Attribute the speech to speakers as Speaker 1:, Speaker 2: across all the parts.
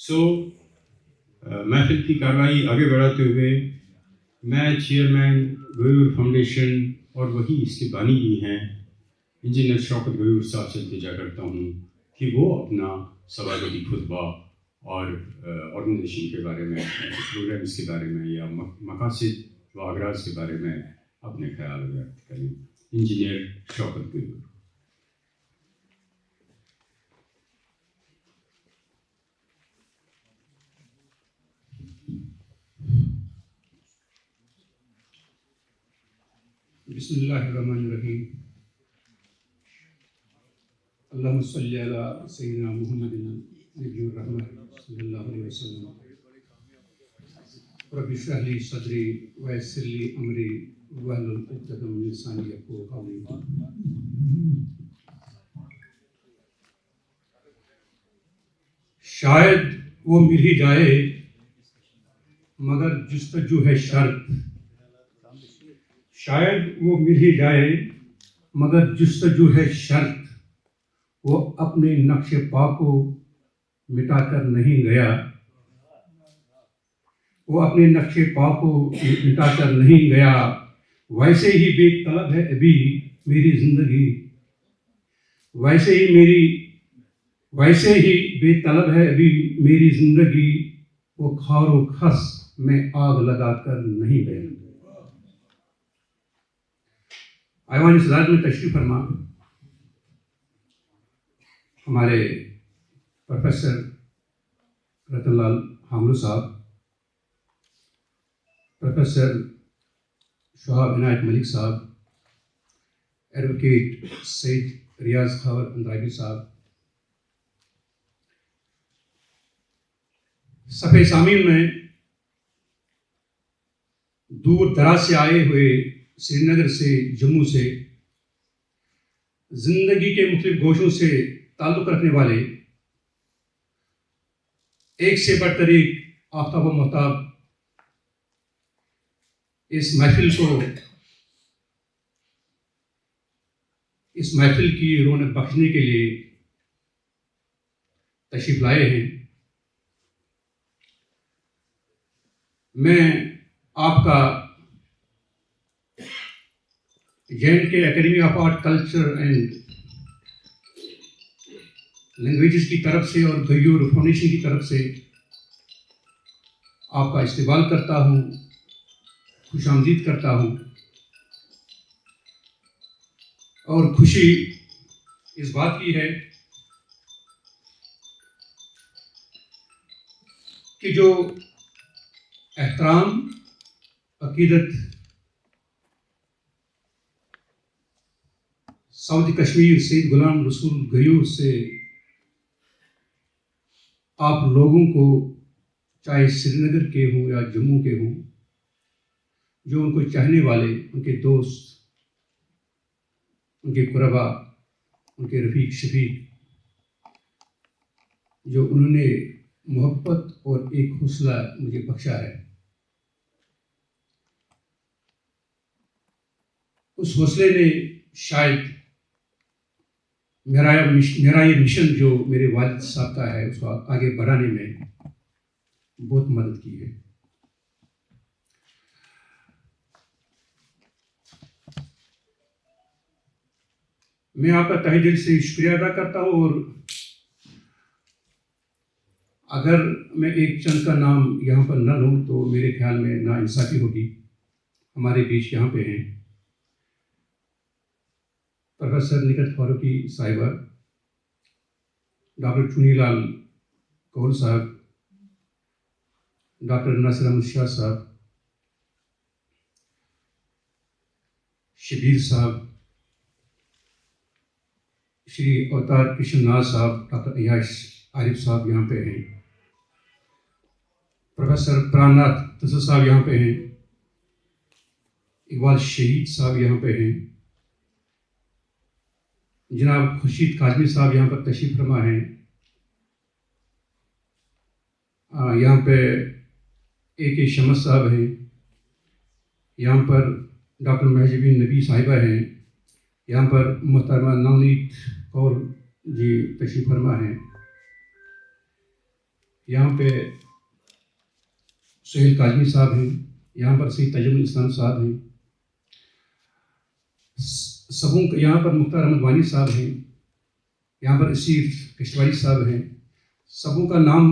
Speaker 1: سو محفل کی کارروائی آگے بڑھاتے ہوئے میں چیئرمین غیور فاؤنڈیشن اور وہی اس کے بانی بھی ہیں انجینئر شوکت غیور صاحب سے التجا کرتا ہوں کہ وہ اپنا سوالتی خطبہ اور آرگنائزیشن کے بارے میں، پروگرامس کے بارے میں یا مقاصد و اغراض کے بارے میں اپنے خیال ویکت کریں۔ انجینئر شوکت غیور۔
Speaker 2: بسم اللہ الرحمن الرحیم۔ اللہم صلی علی سیدنا محمد نبی الرحمۃ صلی اللہ علیہ وسلم۔ رب اشرح لی صدری ویسر لی امری واحلل عقدۃ من لسانی یفقہوا قولی۔ شاید وہ مل ہی جائے مگر جستجو ہے شرط، شاید وہ مل ہی جائے مگر جستجو ہے شرط، وہ اپنے نقش پا کو مٹا کر نہیں گیا، وہ اپنے نقش پا کو مٹا کر نہیں گیا، ویسے ہی بے طلب ہے ابھی میری زندگی، ویسے ہی بے طلب ہے ابھی میری زندگی، وہ خار و خس میں آگ لگا کر نہیں گیا۔ ایوان صدارت میں تشریف فرما ہمارے پروفیسر رتن لال حاملو صاحب، پروفیسر شہاب عنایت ملک صاحب، ایڈوکیٹ سید ریاض خاور اندرابی صاحب، صفحہ سامعین میں دور دراز سے آئے ہوئے، سری نگر سے، جموں سے، زندگی کے مختلف گوشوں سے تعلق رکھنے والے، ایک سے بڑھ کر ایک آفتاب و مہتاب اس محفل کی رونق بخشنے کے لیے تشریف لائے ہیں۔ میں آپ کا JNK academy of art culture and languages کی طرف سے اور غیور فاؤنڈیشن کی طرف سے آپ کا استقبال کرتا ہوں، خوش آمدید کرتا ہوں، اور خوشی اس بات کی ہے کہ جو احترام، عقیدت ساؤتھ کشمیر سید غلام رسول غیور سے آپ لوگوں کو، چاہے سری نگر کے ہوں یا جموں کے ہوں، جو ان کو چاہنے والے، ان کے دوست، ان کے قربا، ان کے رفیق شفیق، جو انہوں نے محبت اور ایک حوصلہ مجھے بخشا ہے، اس حوصلے نے شاید میرا یہ مشن جو میرے والد صاحب کا ہے اس کو آگے بڑھانے میں بہت مدد کی ہے۔ میں آپ کا تہہ دل سے شکریہ ادا کرتا ہوں، اور اگر میں ایک چند کا نام یہاں پر نہ لوں تو میرے خیال میں ناانصافی ہوگی۔ ہمارے بیچ یہاں پہ ہیں پروفیسر نکھت فاروقی صاحبہ، ڈاکٹر چونی لال کول صاحب، ڈاکٹر ناصر احمد شاہ صاحب، شبیر صاحب، شری اوتار کرشن ناتھ صاحب، ڈاکٹر عیاش عارف صاحب یہاں پہ ہیں، پروفیسر پران ناتھ تسر صاحب یہاں پہ ہیں، اقبال شہید صاحب یہاں پہ ہیں، جناب خورشید کاظمی صاحب یہاں پر تشریف فرما ہیں، یہاں پہ AK شمس صاحب ہیں، یہاں پر ڈاکٹر محجوبین نبی صاحبہ ہیں، یہاں پر محترمہ نونیت کور جی تشریف فرما ہیں، यहाँ पे सुहेल काजमी साहब हैं, यहाँ पर सैयद तजुल इस्लाम साहब हैं, सबों यहाँ पर मुख्तार अहमद वानी साहब हैं, यहाँ पर असीर कश्तवारी साहब हैं। सबों का नाम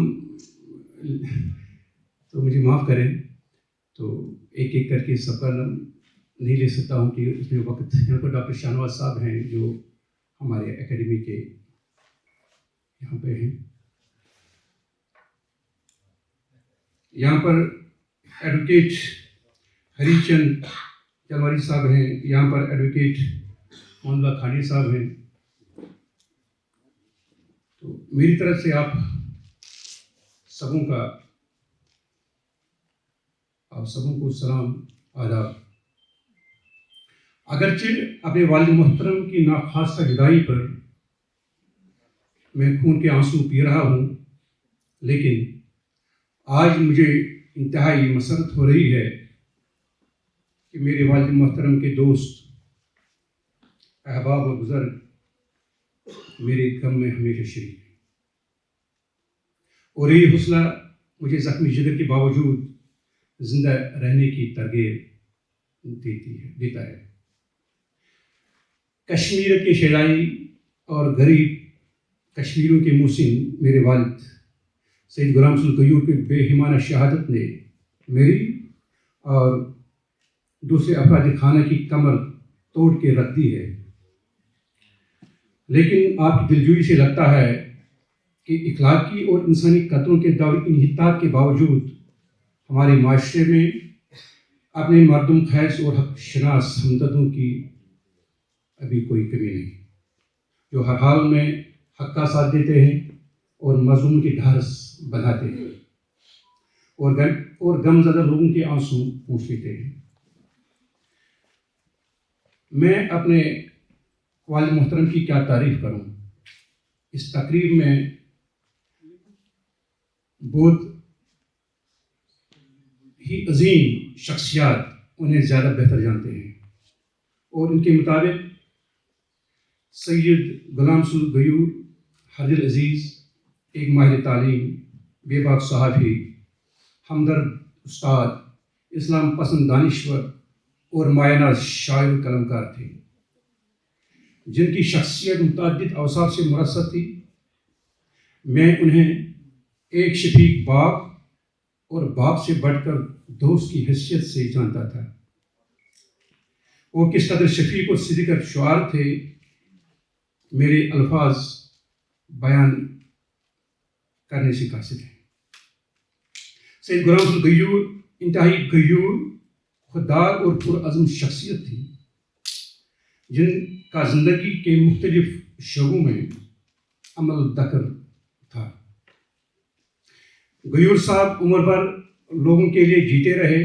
Speaker 2: तो मुझे माफ़ करें, तो एक एक करके सबका नाम नहीं ले सकता हूँ कि इसमें वक्त। यहाँ पर डॉक्टर शाहनवाज साहब हैं जो हमारे एकेडमी के यहाँ पे हैं। यहाँ पर एडवोकेट हरीचंद चलवारी साहब हैं, यहाँ पर एडवोकेट मोहम्मद खानी साहब हैं। तो मेरी तरफ से आप सबों को सलाम आदाब। अगरचे अपने वालिद मोहतरम की नाखास्ता जुदाई पर मैं खून के आंसू पी रहा हूँ, लेकिन आज मुझे इंतहाई मसरत हो रही है कि मेरे वालिद मोहतरम के दोस्त, अहबाब और बुजुर्ग मेरे गम में हमेशा शरीक हैं, और ये हौसला मुझे ज़ख्मी जिगर के बावजूद जिंदा रहने की तरगीब देता है। कश्मीर के शहदाई और गरीब कश्मीरियों के मुहसिन मेरे वालिद सैयद गुलाम रसूल गयूर की बेहिमाना शहादत ने मेरी और दूसरे अफराद खाना की कमर तोड़ के रख दी है। लेकिन आपकी दिलजोई से लगता है कि इखलाकी और इंसानी कदरों के दावे इन्हितात के बावजूद हमारे माशरे में अपने मर्दम खैस और हक शनास हमदर्दों की अभी कोई कमी नहीं, जो हर हाल में हक का साथ देते हैं और मजलूम की ढारस बनाते हैं और गमज़दा लोगों के आंसू पूंछ लेते हैं। मैं अपने वालिद मोहतरम की क्या तारीफ करूं। इस तकरीब में बहुत ही अजीम शख्सियत उन्हें ज़्यादा बेहतर जानते हैं, और उनके मुताबिक सैयद गुलाम रसूल गयूर हरदिल अजीज़ एक माहिर तालीम, बेबाक सहाफ़ी, हमदर्द उस्ताद, इस्लाम पसंद दानिश्वर और मायनाज शायर कलमकार थे, जिनकी शख्सियत मुतअद्दिद अवसाफ से मुरस्सद थी। मैं उन्हें एक शफीक बाप और बाप से बढ़कर दोस्त की हैसियत से जानता था। वो किस कदर शफीक और सिद्दीक़ शुआर थे, मेरे अल्फाज बयान करने से कासिर हैं। सैयद गुलाम रसूल गयूर इंतहाई गयूर, खुददार और पुरअज़्म शख्सियत थी, जिनका ज़िंदगी के मुख्तलिफ शोबों में अमल दखल था। गयूर साहब उम्र भर लोगों के लिए जीते रहे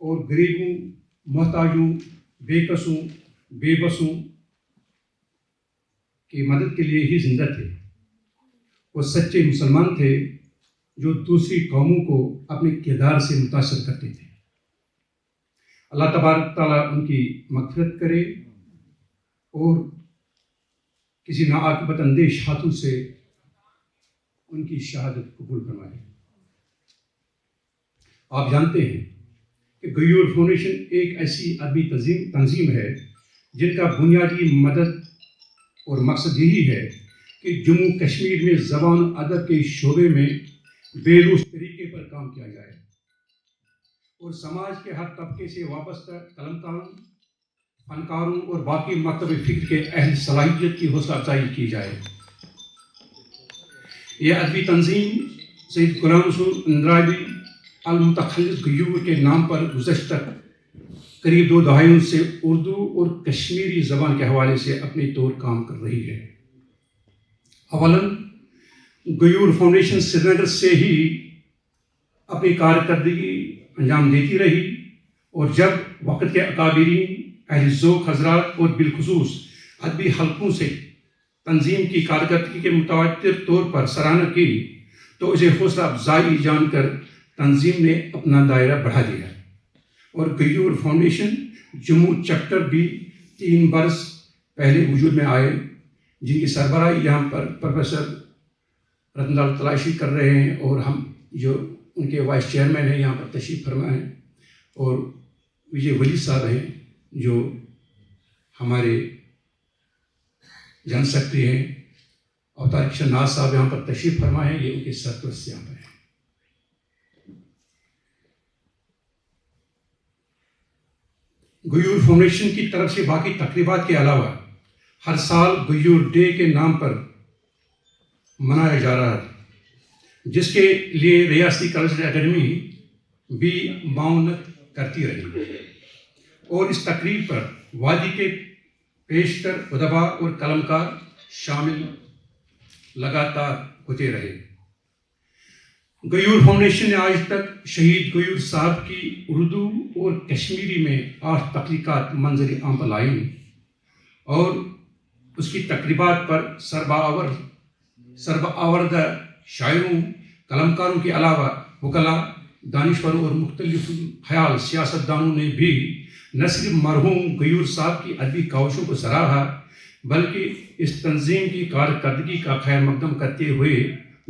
Speaker 2: और गरीबों, मोहताजों, बेकसों, बेबसों की मदद के लिए ही जिंदा थे। वो सच्चे मुसलमान थे जो दूसरी कौमों को अपने किरदार से मुतासर करते थे। अल्लाह तबारक ताला उनकी मग़फ़िरत करे और किसी नाआक़िबत अंदेश हाथों से उनकी शहादत कबूल फरमाए। आप जानते हैं कि गयूर फाउंडेशन एक ऐसी अदबी तंजीम है जिनका बुनियादी मदद और मकसद यही है कि जम्मू कश्मीर में ज़बान अदब के शोबे में बेलूस तरीके पर काम किया जाए और समाज के हर तबके से वाबस्ता कलमकारों, फनकारों और बाकी मकतब फ़िक्र के अहल सलाहियत की हौसला अफजाई की जाए। यह अदबी तंजीम सैयद गुलाम रसूल इंदिरावी अल-मुतखल्लिस गयूर के नाम पर गुज़श्ता करीब 2 दहाइयों से उर्दू और कश्मीरी ज़बान के हवाले से अपने तौर काम कर रही है। अवलन गयूर फाउंडेशन श्रीनगर से ही अपनी कारकर्दगी अंजाम देती रही, और जब वक़्त के अकाबिरीन, अहल ज़ौक़ हज़रात और बिलखुसूस अदबी हल्कों से तंजीम की कारकर्दगी के मुतवातिर तौर पर सराहना की, तो उसे हौसला अफजाई जानकर तंजीम ने अपना दायरा बढ़ा दिया और गयूर फाउंडेशन जम्मू चैप्टर भी 3 बरस पहले वजूद में आए, जिनकी सरबराही यहाँ पर प्रोफेसर रत्न लाल तलाशी कर रहे हैं और हम जो उनके वाइस चेयरमैन हैं यहाँ पर तशरीफ़ फरमा हैं, और विजय वली साहब हैं जो हमारे जनरल सेक्रेटरी हैं, अवतार किशन नाथ साहब यहाँ पर तशरीफ़ फरमा हैं, ये उनके सरपरस्त यहाँ पर हैं। गयूर फाउंडेशन की तरफ से बाकी तकरीबात के अलावा हर साल गयूर डे के नाम पर मनाया जा रहा है, जिसके लिए रियासती कल्चरल एकेडमी भी माउनत करती रही, और इस तकरीब पर वादी के पेशतर उदबा और कलमकार शामिल लगातार होते रहे। गयूर फाउंडेशन ने आज तक शहीद गयूर साहब की उर्दू और कश्मीरी में 8 तख्लीकात मंजर आम पर लाई, और उसकी तकरीबात पर सरबावरदा शायरों कलमकारों के अलावा वकला, दानिश्वरों और मुख्तलिफ ख्याल सियासतदानों ने भी न सिर्फ मरहूम गयूर साहब की अदबी काविशों को सराहा, बल्कि इस तंजीम की कारकर्दगी का खैर मकदम करते हुए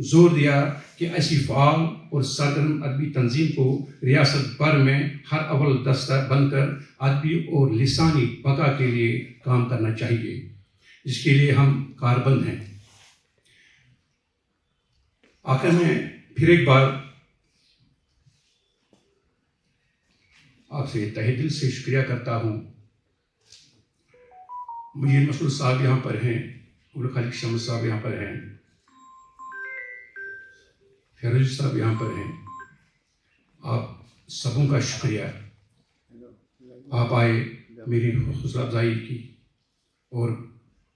Speaker 2: जोर दिया कि ऐसी फ़ाल और सरगर्म अदबी तंजीम को रियासत भर में हर अव्वल दस्ता बनकर अदबी और लिसानी बका के लिए काम करना चाहिए, जिसके लिए हम कारबंद हैं। आखिर में फिर एक बार आपसे तहे दिल से शुक्रिया करता हूँ। मुजीर मसूद साहब यहाँ पर हैं, अब्दुल खालिक शमस साहब यहाँ पर हैं, फैरोज साहब यहाँ पर हैं। आप सबों का शुक्रिया, आप आए, मेरी हौसला अफजाई की, और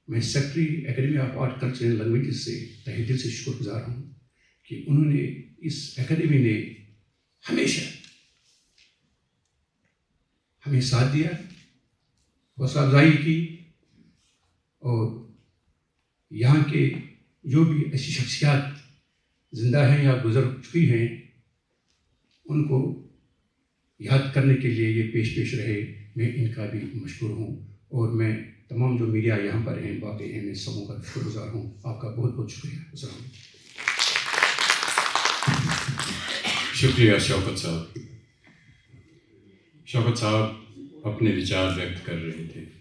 Speaker 2: मैं secretary academy of art culture and languages से तहे दिल से शुक्रगुजार हूँ कि उन्होंने, इस एकेडमी ने हमेशा हमें साथ दिया, हौसला अफजाई की, और यहाँ के जो भी ऐसी शख्सियात जिंदा हैं या गुजर चुकी हैं, उनको याद करने के लिए ये पेश रहे। मैं इनका भी मशकूर हूँ, और मैं तमाम जो मीडिया यहाँ पर हैं, बाकी हैं, मैं सबों का शुक्रगुजार हूँ। आपका बहुत बहुत शुक्रिया।
Speaker 1: शुक्रिया शौकत साहब। शौकत साहब अपने विचार व्यक्त कर रहे थे।